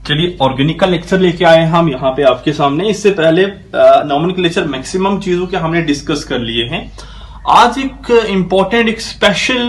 चलिए ऑर्गेनिक का लेक्चर लेके आए हैं हम यहाँ पे आपके सामने। इससे पहले नॉमेनक्लेचर मैक्सिमम चीजों के हमने डिस्कस कर लिए हैं। आज एक इम्पोर्टेंट एक स्पेशल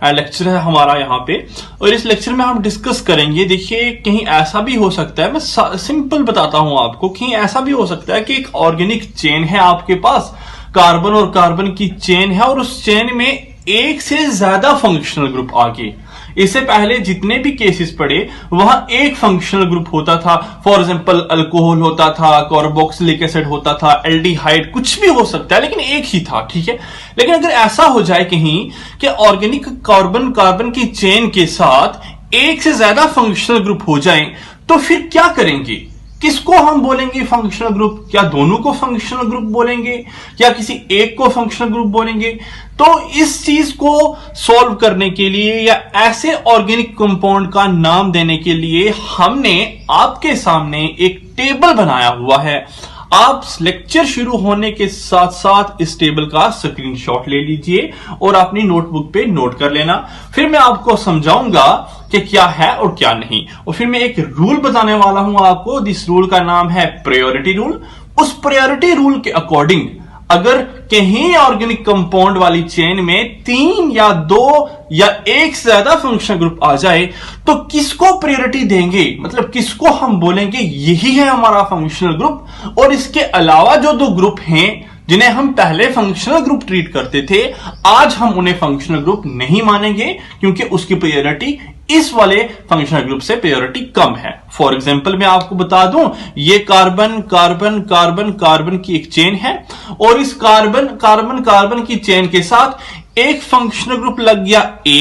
लेक्चर है हमारा यहाँ पे, और इस लेक्चर में हम डिस्कस करेंगे। देखिए कहीं ऐसा भी हो सकता है, मैं सिंपल बताता हूं आपको, कहीं ऐसा भी हो सकता है कि एक ऑर्गेनिक चेन है आपके पास, कार्बन और कार्बन की चेन है, और उस चेन में एक से ज्यादा फंक्शनल ग्रुप आगे। इससे पहले जितने भी केसेस पड़े वहां एक फंक्शनल ग्रुप होता था। फॉर एग्जांपल अल्कोहल होता था, कार्बोक्सिलिक एसिड होता था, एल्डिहाइड, कुछ भी हो सकता है, लेकिन एक ही था, ठीक है। लेकिन अगर ऐसा हो जाए कहीं कि ऑर्गेनिक कार्बन कार्बन की चेन के साथ एक से ज्यादा फंक्शनल ग्रुप हो जाए, तो फिर क्या करेंगे? किसको हम बोलेंगे फंक्शनल ग्रुप? क्या दोनों को फंक्शनल ग्रुप बोलेंगे, या किसी एक को फंक्शनल ग्रुप बोलेंगे? तो इस चीज को सॉल्व करने के लिए या ऐसे ऑर्गेनिक कंपाउंड का नाम देने के लिए हमने आपके सामने एक टेबल बनाया हुआ है। आप लेक्चर शुरू होने के साथ साथ इस टेबल का स्क्रीनशॉट ले लीजिए और अपनी नोटबुक पे नोट कर लेना। फिर मैं आपको समझाऊंगा कि क्या है और क्या नहीं, और फिर मैं एक रूल बताने वाला हूं आपको। जिस रूल का नाम है प्रायोरिटी रूल। उस प्रायोरिटी रूल के अकॉर्डिंग अगर कहीं ऑर्गेनिक कंपाउंड वाली चेन में 3 या 2 या एक से ज्यादा फंक्शनल ग्रुप आ जाए, तो किसको प्रायोरिटी देंगे, मतलब किसको हम बोलेंगे यही है हमारा फंक्शनल ग्रुप। और इसके अलावा जो 2 ग्रुप हैं जिन्हें हम पहले फंक्शनल ग्रुप ट्रीट करते थे, आज हम उन्हें फंक्शनल ग्रुप नहीं मानेंगे, क्योंकि उसकी प्रायोरिटी इस वाले फंक्शनल ग्रुप से प्रायोरिटी कम है। फॉर एग्जांपल मैं आपको बता दूं, ये कार्बन कार्बन कार्बन कार्बन की एक चेन है, और इस कार्बन कार्बन कार्बन की चेन के साथ एक फंक्शनल ग्रुप लग गया ए,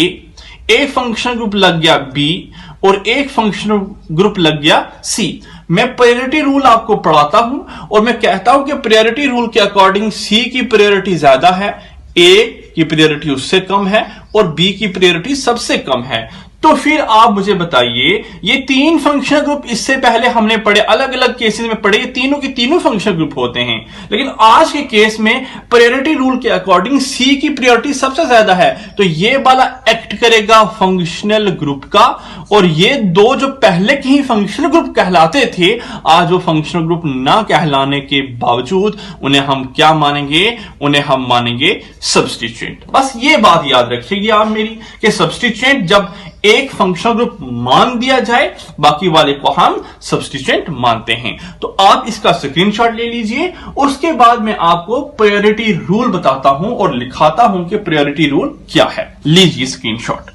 एक फंक्शनल ग्रुप लग गया बी, और एक फंक्शनल ग्रुप लग गया सी। मैं प्रायोरिटी रूल आपको पढ़ाता हूं और मैं कहता हूं कि प्रायोरिटी रूल के अकॉर्डिंग सी की प्रायोरिटी ज्यादा है, ए की प्रायोरिटी उससे कम है, और बी की प्रायोरिटी सबसे कम है। तो फिर आप मुझे बताइए, ये 3 फंक्शनल ग्रुप इससे पहले हमने पढ़े, अलग अलग केसेस में पढ़े, ये तीनों के तीनों फंक्शनल ग्रुप होते हैं। लेकिन आज के केस में प्रायोरिटी रूल के अकॉर्डिंग सी की प्रायोरिटी सबसे ज्यादा है, तो ये वाला एक्ट करेगा फंक्शनल ग्रुप का, और ये 2 जो पहले के ही फंक्शनल ग्रुप कहलाते थे, आज वो फंक्शनल ग्रुप ना कहलाने के बावजूद उन्हें हम क्या मानेंगे? उन्हें हम मानेंगे सब्स्टिट्यूएंट। बस ये बात याद रखिएगी आप मेरी, कि सब्स्टिट्यूएंट जब एक फंक्शनल ग्रुप मान दिया जाए, बाकी वाले को हम सब्स्टिट्यूएंट मानते हैं। तो आप इसका स्क्रीनशॉट ले लीजिए, उसके बाद मैं आपको प्रायोरिटी रूल बताता हूं और लिखाता हूं कि प्रायोरिटी रूल क्या है। लीजिए स्क्रीनशॉट।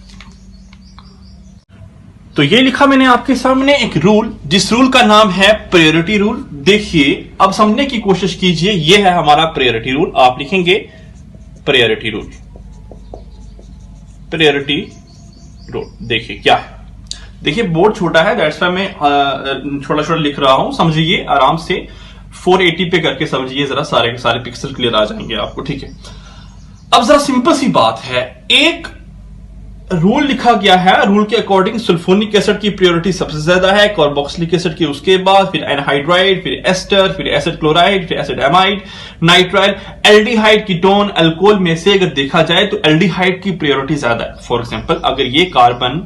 तो ये लिखा मैंने आपके सामने एक रूल, जिस रूल का नाम है प्रायोरिटी रूल। देखिए अब समझने की कोशिश कीजिए, ये है हमारा प्रायोरिटी रूल। आप लिखेंगे प्रायोरिटी रूल, प्रायोरिटी रूल। देखिए क्या है, देखिए बोर्ड छोटा है, दैट्स व्हाई मैं छोटा छोटा लिख रहा हूं, समझिए आराम से। 480 पे करके समझिए जरा, सारे के सारे पिक्सल क्लियर आ जाएंगे आपको, ठीक है। अब जरा सिंपल सी बात है, एक रूल लिखा गया है, रूल के अकॉर्डिंग सल्फोनिक एसिड की प्रायोरिटी सबसे ज्यादा है, कार्बोक्सिलिक एसिड की उसके बाद, फिर एनहाइड्राइड, फिर एस्टर, फिर एसिड क्लोराइड, फिर acid amide, nitrile, aldehyde, ketone, alcohol में से अगर देखा जाए तो एल्डिहाइड की प्रायोरिटी ज्यादा है। फॉर एग्जांपल अगर ये कार्बन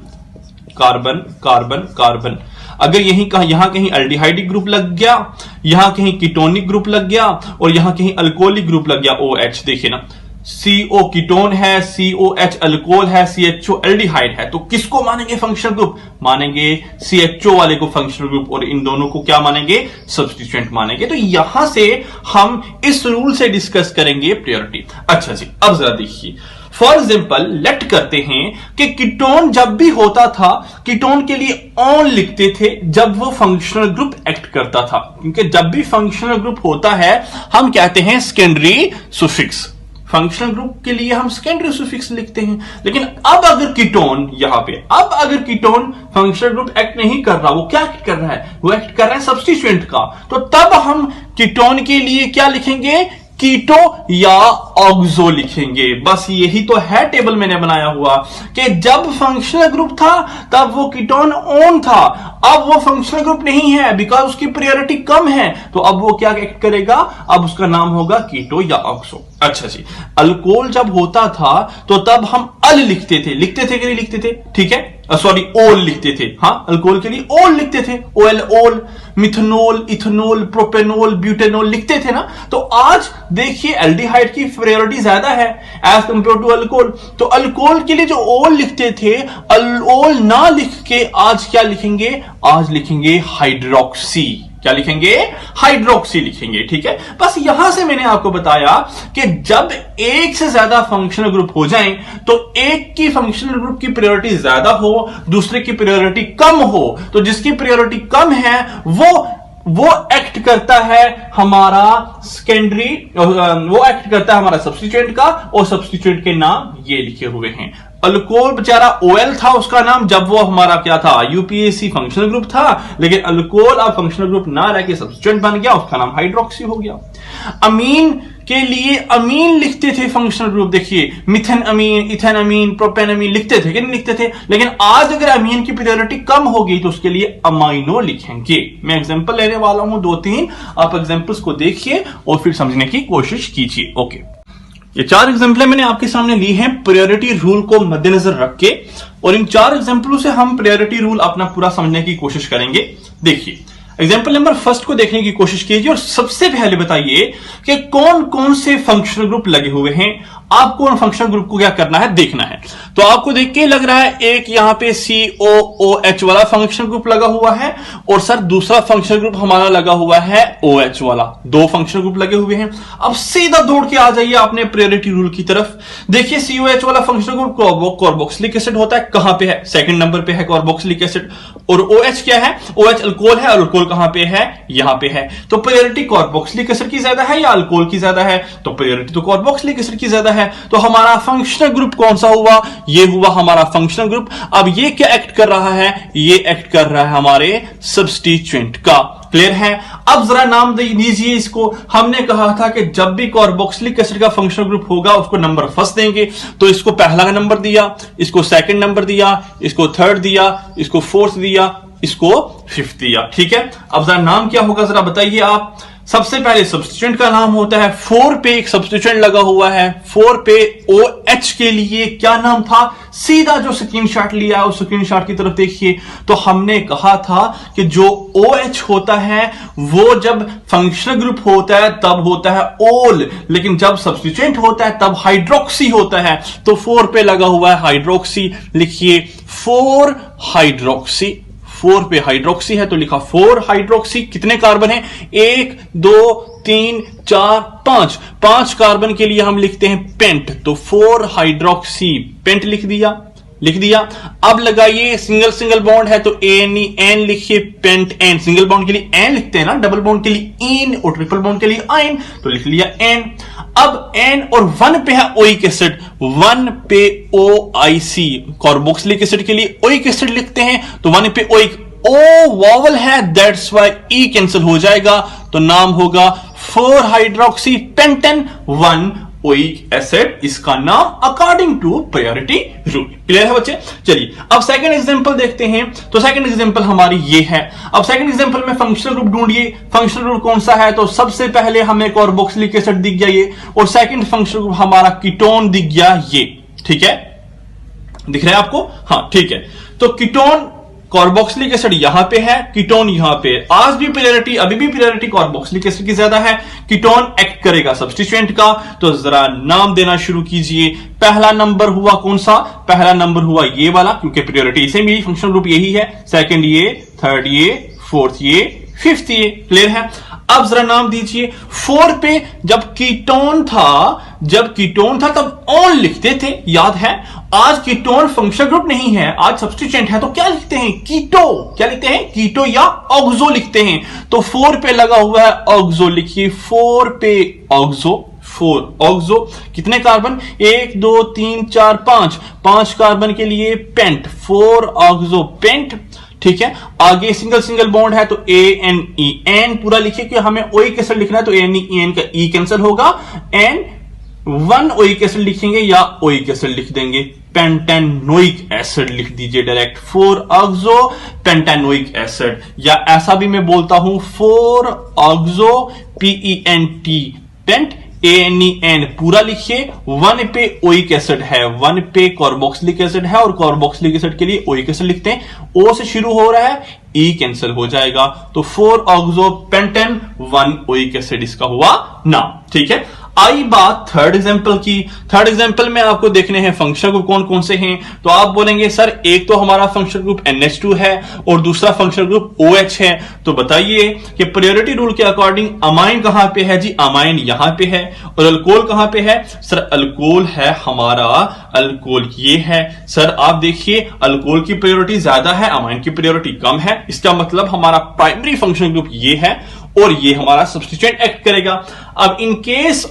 कार्बन कार्बन कार्बन, अगर यहां कहीं एल्डिहाइडिक ग्रुप लग गया, यहां कहीं कीटोनिक ग्रुप लग गया, और यहां कहीं अल्कोहलिक ग्रुप लग गया, OH, देखिए ना, CO कीटोन है, COH अल्कोहल है, CHO एल्डिहाइड है, तो किसको मानेंगे फंक्शनल ग्रुप? मानेंगे CHO वाले को फंक्शनल ग्रुप, और इन दोनों को क्या मानेंगे? सब्स्टिट्यूएंट मानेंगे। तो यहां से हम इस रूल से डिस्कस करेंगे प्रायोरिटी। अच्छा जी, अब जरा देखिए, फॉर एग्जाम्पल लेट करते हैं कि कीटोन जब भी होता था, कीटोन के लिए ऑन लिखते थे जब वो फंक्शनल ग्रुप एक्ट करता था, क्योंकि जब भी फंक्शनल ग्रुप होता है हम कहते हैं सेकेंडरी सुफिक्स। फंक्शनल ग्रुप के लिए हम सेकेंडरी सुफिक्स लिखते हैं। लेकिन अब अगर कीटोन यहां पे, अब अगर कीटोन फंक्शनल ग्रुप एक्ट नहीं कर रहा, वो क्या एक्ट कर रहा है? वो एक्ट कर रहा है सब्स्टिट्यूएंट का, तो तब हम कीटोन के लिए क्या लिखेंगे? कीटो या ऑक्सो लिखेंगे। बस यही तो है टेबल मैंने बनाया हुआ, कि जब फंक्शनल ग्रुप था तब वो कीटोन ऑन था, अब वो फंक्शनल ग्रुप नहीं है बिकॉज उसकी प्रायोरिटी कम है, तो अब वो क्या एक्ट करेगा, अब उसका नाम होगा कीटो या ऑक्सो। अच्छा जी, अल्कोहल जब होता था तो तब हम अल लिखते थे कि नहीं लिखते थे, ठीक है, सॉरी ओल लिखते थे, हाँ अल्कोहल के लिए ओल लिखते थे, ओएल ओल, मिथनॉल, इथेनॉल, प्रोपेनॉल, ब्यूटेनॉल लिखते थे ना। तो आज देखिए एल्डिहाइड की प्रायोरिटी ज्यादा है एज कंपेयर टू अल्कोहल, तो अल्कोहल के लिए जो ओल लिखते थे, ओल ना लिख के आज क्या लिखेंगे, आज लिखेंगे हाइड्रोक्सी, क्या लिखेंगे, हाइड्रोक्सी लिखेंगे, ठीक है। बस यहां से मैंने आपको बताया कि जब एक से ज्यादा फंक्शनल ग्रुप हो जाएं तो एक की फंक्शनल ग्रुप की प्रायोरिटी ज्यादा हो, दूसरे की प्रायोरिटी कम हो, तो जिसकी प्रायोरिटी कम है वो एक्ट करता है हमारा सेकेंडरी, वो एक्ट करता है हमारा सब्स्टिट्यूएंट का, और सब्स्टिट्यूएंट के नाम ये लिखे हुए हैं। अल्कोहल बेचारा ओएल था उसका नाम, जब वो हमारा क्या था, यूपीएसी फंक्शनल ग्रुप था, लेकिन अल्कोहल अब फंक्शनल ग्रुप ना रह के सब्स्टिट्यूएंट बन गया, उसका नाम हाइड्रोक्सी हो गया। अमीन के लिए अमीन लिखते थे फंक्शनल ग्रुप, देखिए मिथेन अमीन, इथेन अमीन, प्रोपेन अमीन लिखते थे कि नहीं लिखते थे, लेकिन आज अगर अमीन की प्रायोरिटी कम होगी तो उसके लिए अमाइनो लिखेंगे। मैं एग्जांपल लेने वाला हूं 2-3, आप एग्जांपल्स को देखिए और फिर समझने की कोशिश कीजिए। ओके, ये 4 एग्जाम्पल मैंने आपके सामने ली हैं प्रायोरिटी रूल को मद्देनजर रख के, और इन 4 एग्जाम्पलों से हम प्रायोरिटी रूल अपना पूरा समझने की कोशिश करेंगे। देखिए एग्जाम्पल नंबर फर्स्ट को देखने की कोशिश कीजिए और सबसे पहले बताइए कि कौन कौन से फंक्शनल ग्रुप लगे हुए हैं। आपको उन फंक्शनल ग्रुप को क्या करना है, देखना है। तो आपको देख के लग रहा है एक यहां पे COOH वाला फंक्शनल ग्रुप लगा हुआ है, और सर दूसरा फंक्शनल ग्रुप हमारा लगा हुआ है OH वाला, 2 फंक्शनल ग्रुप लगे हुए हैं। अब सीधा दौड़ के आ जाइए आपने प्रायोरिटी रूल की तरफ। देखिए COH वाला फंक्शनल ग्रुप कार्बोक्सिलिक एसिड होता है, कहां पे है, सेकंड नंबर पे है कार्बोक्सिलिक एसिड, और OH क्या है, OH अल्कोहल है, अल्कोहल कहां पे है, यहां पे है। तो प्रायोरिटी कार्बोक्सिलिक एसिड की ज्यादा है या अल्कोहल की ज्यादा है, तो प्रायोरिटी तो कार्बोक्सिलिक एसिड की ज्यादा है। तो हमारा फंक्शनल ग्रुप कौन सा हुआ, ये हुआ हमारा फंक्शनल ग्रुप। अब ये क्या एक्ट कर रहा है, ये एक्ट कर रहा है हमारे सब्स्टिट्यूएंट का। क्लियर है। अब जरा नाम दीजिए इसको। हमने कहा था कि जब भी कार्बोक्सिलिक एसिड का फंक्शनल ग्रुप होगा उसको नंबर फर्स्ट देंगे, तो इसको पहला नंबर दिया, इसको सेकंड नंबर दिया, इसको थर्ड दिया, इसको फोर्थ दिया, इसको फिफ्थ दिया। ठीक है, अब जरा नाम क्या होगा जरा बताइए आप। सबसे पहले सब्स्टिट्यूएंट का नाम होता है, 4 पे एक सब्स्टिट्यूएंट लगा हुआ है, 4 पे OH के लिए क्या नाम था। सीधा जो स्क्रीनशॉट लिया है उस स्क्रीनशॉट की तरफ देखिए। तो हमने कहा था कि जो OH होता है वो जब फंक्शनल ग्रुप होता है तब होता है ओल, लेकिन जब सब्स्टिट्यूएंट होता है तब हाइड्रोक्सी होता है। तो 4 पे लगा हुआ है हाइड्रोक्सी, लिखिए 4 हाइड्रोक्सी। 4 पे हाइड्रोक्सी है तो लिखा 4 हाइड्रोक्सी। कितने कार्बन है, 1 2 3 4 5, 5 कार्बन के लिए हम लिखते हैं पेंट, तो 4 हाइड्रोक्सी पेंट लिख दिया। अब लगाइए सिंगल सिंगल बॉन्ड है तो एन लिखिए, पेंट एन। सिंगल बॉन्ड के लिए एन लिखते हैं ना, डबल बॉन्ड के लिए इन और ट्रिपल बॉन्ड के लिए आइन, तो लिख लिया एन। अब एन और 1 पे है ओइक एसिड, 1 पे OIC, कार्बोक्सिलिक एसिड के लिए ओइक एसिड लिखते हैं, तो 1 पे ओइक, ओ वॉवल है दैट्स वाई ई कैंसिल हो जाएगा, तो नाम होगा 4 हाइड्रोक्सी पेंटेन 1 ओइक एसिड, इसका नाम according to priority rule. Clear है बच्चे। चलिए अब सेकंड एग्जांपल देखते हैं। तो सेकंड एग्जांपल हमारी ये है। अब सेकंड एग्जांपल में फंक्शनल ग्रुप ढूंढिए। फंक्शनल ग्रुप कौन सा है, तो सबसे पहले हमें कार्बोक्सिलिक एसिड दिख गया ये, और सेकंड फंक्शनल ग्रुप हमारा कीटोन दिख गया ये। ठीक है, दिख रहा है आपको, हाँ ठीक है। तो कीटोन कार्बोक्सिलिक एसिड यहां पे है, कीटोन यहां पे। आज भी प्रायोरिटी, अभी भी प्रायोरिटी कार्बोक्सिलिक एसिड की ज्यादा है, कीटोन एक्ट करेगा सब्स्टिट्यूएंट का। तो जरा नाम देना शुरू कीजिए। पहला नंबर हुआ कौन सा, पहला नंबर हुआ ये वाला, क्योंकि प्रायोरिटी इसे भी फंक्शनल ग्रुप यही है। सेकंड ये, थर्ड ये, फोर्थ ये, फिफ्थ ये। क्लियर है। अब जरा नाम दीजिए। 4 पे जब कीटोन था तब ऑन लिखते थे, याद है। आज कीटोन फंक्शनल ग्रुप नहीं है, आज सब्स्टिट्यूएंट है, तो क्या लिखते हैं, कीटो। क्या लिखते हैं, कीटो या ऑक्सो लिखते हैं। तो 4 पे लगा हुआ है ऑक्सो, लिखिए 4 पे ऑक्सो, 4 ऑक्सो। कितने कार्बन, 1 2 3 4 5 कार्बन के लिए पेंट, 4 ऑक्सो पेंट। ठीक है, आगे सिंगल सिंगल बॉन्ड है तो ANEN पूरा लिखिए, कि हमें ओइक एसिड लिखना है तो ANEN का ई कैंसिल होगा, N 1 ओइक एसिड लिखेंगे या ओइक एसिड लिख देंगे, पेंटेनोइक एसिड लिख दीजिए डायरेक्ट, 4-ऑक्सो पेंटेनोइक एसिड, या ऐसा भी मैं बोलता हूं 4-ऑक्सो PENT, पेंट ANEN पूरा लिखिए। 1 पे ओइक एसिड है, 1 पे कार्बोक्सिलिक एसिड है, और कार्बोक्सिलिक एसिड के लिए ओइक एसिड लिखते हैं, O से शुरू हो रहा है, E कैंसिल हो जाएगा, तो 4-ऑक्सो पेंटेन 1 ओइक एसिड इसका हुआ नाम। ठीक है, आई बात थर्ड एग्जांपल की। थर्ड एग्जांपल में आपको देखने हैं फंक्शनल ग्रुप कौन कौन से हैं। तो आप बोलेंगे सर एक तो हमारा फंक्शनल ग्रुप NH2 है और दूसरा फंक्शनल ग्रुप OH है, तो बताइए कि प्रायोरिटी रूल के अकॉर्डिंग अमाइन कहां पे है जी, अमाइन यहां पे है, और अल्कोहल कहां पे है सर, अल्कोहल है हमारा, अल्कोहल ये है। सर आप देखिए अल्कोहल की प्रायोरिटी ज्यादा है, अमाइन की प्रायोरिटी कम है, इसका मतलब हमारा प्राइमरी फंक्शनल ग्रुप ये है और ये हमारा सब्स्टिट्यूएंट एक्ट करेगा। अब इन केस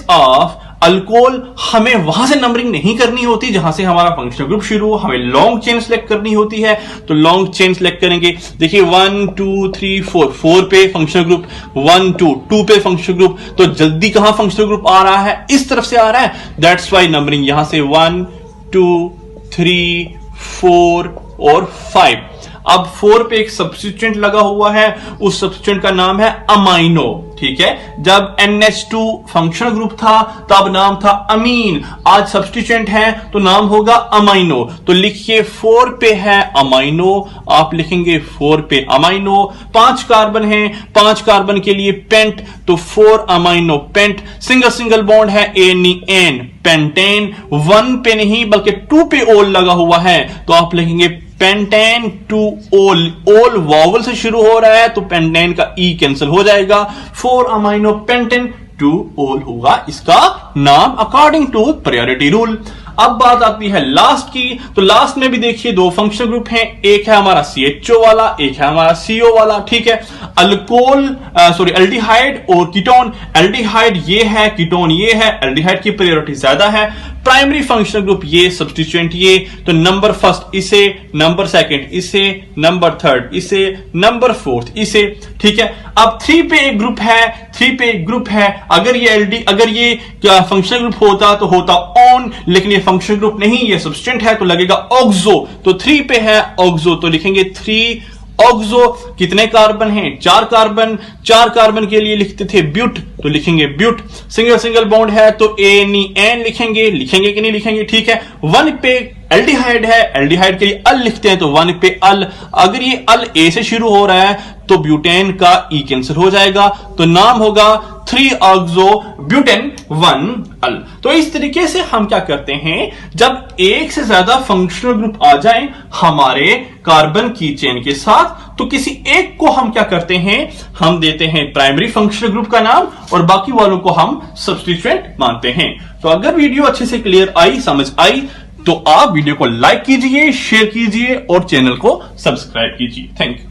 ऑफ अल्कोहल हमें वहां से नंबरिंग नहीं करनी होती जहां से हमारा फंक्शनल ग्रुप शुरू हो, हमें लॉन्ग चेन सेलेक्ट करनी होती है, तो लॉन्ग चेन सेलेक्ट करेंगे। देखिए 1 2 3 4 पे फंक्शनल ग्रुप, 1 2 पे फंक्शनल ग्रुप, तो जल्दी कहां फंक्शनल ग्रुप आ रहा है, इस तरफ से आ रहा है, दैट्स वाई नंबरिंग यहां से 1 2 3 4 और 5। अब 4 पे एक सब्स्टिट्यूएंट लगा हुआ है, उस सब्स्टिट्यूएंट का नाम है अमाइनो। ठीक है, जब NH2 फंक्शनल ग्रुप था तब नाम था अमीन, आज सब्स्टिट्यूएंट है तो नाम होगा अमाइनो। तो लिखिए 4 पे है अमाइनो, आप लिखेंगे 4 पे अमाइनो। 5 कार्बन है, 5 कार्बन के लिए पेंट, तो 4 amino pent, single single bond है ANEN पेंटेन। 1 पे नहीं बल्कि 2 पे ओल लगा हुआ है, तो आप लिखेंगे पेंटेन 2 ओल, ओल वॉवल से शुरू हो रहा है तो पेंटेन का E कैंसिल हो जाएगा, 4 अमाइनो पेंटेन 2 ओल होगा इसका नाम अकॉर्डिंग टू प्रायोरिटी रूल। अब बात आती है लास्ट की, तो लास्ट में भी देखिए 2 फंक्शनल ग्रुप हैं, एक है हमारा CHO वाला, एक है हमारा CO वाला। ठीक है, एल्डिहाइड और कीटोन, एल्डिहाइड ये है, कीटोन ये है, एल्डिहाइड की प्रायोरिटी ज्यादा है। प्राइमरी फंक्शनल ग्रुप ये, सब्स्टिट्यूएंट ये, तो नंबर फर्स्ट इसे, नंबर सेकंड इसे, नंबर थर्ड इसे, नंबर फोर्थ इसे। ठीक है, अब 3 पे एक ग्रुप है, 3 पे एक ग्रुप है, अगर ये फंक्शनल ग्रुप होता तो होता ऑन, लेकिन ये फंक्शनल ग्रुप नहीं, ये सब्स्टिट्यूएंट है तो लगेगा ऑक्सो, तो 3 पे है ऑक्सो, तो लिखेंगे 3 ऑक्सो। कितने कार्बन हैं, 4 कार्बन, 4 कार्बन के लिए लिखते थे ब्यूट, तो लिखेंगे ब्यूट। सिंगल सिंगल बॉन्ड है तो ANEN लिखेंगे कि नहीं लिखेंगे। ठीक है, 1 पे एल्डिहाइड है, एल्डिहाइड के लिए अल लिखते हैं तो 1 पे अल, अगर ये अल A से शुरू हो रहा है तो ब्यूटेन का E कैंसिल हो जाएगा, तो नाम होगा 3-ऑक्सो ब्यूटेन 1 अल। तो इस तरीके से हम क्या करते हैं, जब एक से ज्यादा फंक्शनल ग्रुप आ जाएं हमारे कार्बन की चेन के साथ, तो किसी एक को हम क्या करते हैं, हम देते हैं प्राइमरी फंक्शनल ग्रुप का नाम और बाकी वालों को हम सब्स्टिट्यूएंट मानते हैं। तो अगर वीडियो अच्छे से क्लियर आई, समझ आई, तो आप वीडियो को लाइक कीजिए, शेयर कीजिए और चैनल को सब्सक्राइब कीजिए। Thank you.